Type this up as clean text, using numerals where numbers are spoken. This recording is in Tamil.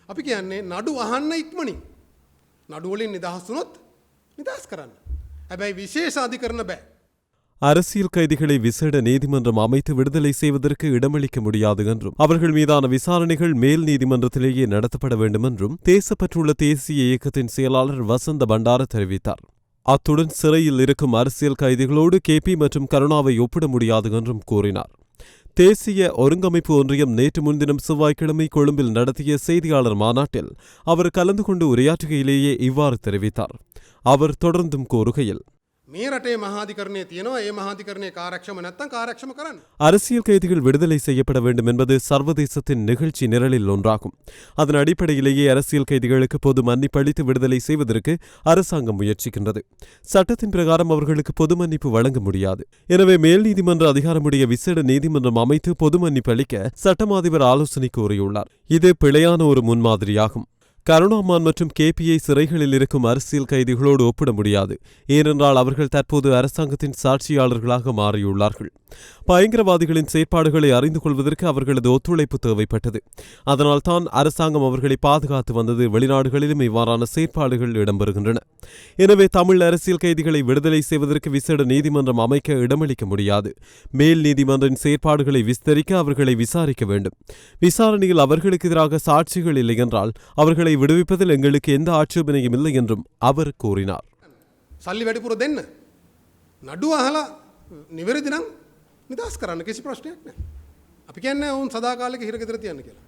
අපි කියන්නේ නඩු අහන්න ඉක්මනින්. නඩු වලින් නිදහස් වුණොත් නිදහස් කරන්න. හැබැයි විශේෂ අධිකරණ බෑ. அரசியல் கைதிகளை விசேட நீதிமன்றம் அமைத்து விடுதலை செய்வதற்கு இடமளிக்க முடியாது என்றும் அவர்கள் மீதான விசாரணைகள் மேல் நீதிமன்றத்திலேயே நடத்தப்பட வேண்டும் என்றும் தேசப்பற்றுள்ள தேசிய இயக்கத்தின் செயலாளர் வசந்த பண்டார தெரிவித்தார். அத்துடன் சிறையில் இருக்கும் அரசியல் கைதிகளோடு கேபி மற்றும் கருணாவை ஒப்பிட முடியாது என்றும் கூறினார். தேசிய ஒருங்கமைப்பு ஒன்றியம் நேற்று முன்தினம் செவ்வாய்க்கிழமை கொழும்பில் நடத்திய செய்தியாளர் மாநாட்டில் அவர் கலந்து கொண்டு உரையாற்றுகையிலேயே இவ்வாறு தெரிவித்தார். அவர் தொடர்ந்தும் கூறுகையில், මේ රටේ මහාධිකරණය තියෙනවා. ඒ මහාධිකරණයේ කාර්යක්ෂම නැත්නම් කාර්යක්ෂම කරන්න. அரசியல் கைதிகள் விடுதலை செய்யப்பட வேண்டும் என்பது சர்வதேசத்தின் நிகழ்ச்சி நிரலில் ஒன்றாகும். அதன் அடிப்படையிலேயே அரசியல் கைதிகளுக்கு பொது மன்னிப்பு அளித்து விடுதலை செய்வதற்கு அரசாங்கம் முயற்சிக்கின்றது. சட்டத்தின் பிரகாரம் அவர்களுக்கு பொது மன்னிப்பு வழங்க முடியாது. எனவே மேல் நீதிமன்ற அதிகாரமுடைய விசேட நீதிமன்றம் அமைத்து பொது மன்னிப்பு அளிக்க சட்டம் அதிபர் ஆலோசனை கூறியுள்ளார். இது பிழையான ஒரு முன்மாதிரியாகும். கருணாமான் மற்றும் கேபிஐ சிறைகளில் இருக்கும் அரசியல் கைதிகளோடு ஒப்பிட முடியாது. ஏனென்றால் அவர்கள் தற்போது அரசாங்கத்தின் சாட்சியாளர்களாக மாறியுள்ளார்கள். பயங்கரவாதிகளின் செயற்பாடுகளை அறிந்து கொள்வதற்கு அவர்களது ஒத்துழைப்பு தேவைப்பட்டது. அதனால் தான் அரசாங்கம் அவர்களை பாதுகாத்து வந்தது. வெளிநாடுகளிலும் இவ்வாறான செயற்பாடுகள் இடம்பெறுகின்றன. எனவே தமிழ் அரசியல் கைதிகளை விடுதலை செய்வதற்கு விசேட நீதிமன்றம் அமைக்க இடமளிக்க முடியாது. மேல் நீதிமன்றின் செயற்பாடுகளை விஸ்தரிக்க அவர்களை விசாரிக்க வேண்டும். விசாரணையில் அவர்களுக்கு எதிராக சாட்சிகள் இல்லை என்றால் அவர்களை விடுவிப்பதில் எங்களுக்கு எந்த ஆட்சேபனையும் இல்லை என்றும் அவர் கூறினார். සල්ලි වැඩිපුර දෙන්න. නඩුව අහලා නිවැරදි නම් නිදහස් කරන්න කිසි ප්‍රශ්නයක් නැහැ. අපි කියන්නේ වුන් සදාකාලික හිරගෙදර තියන්න කියලා.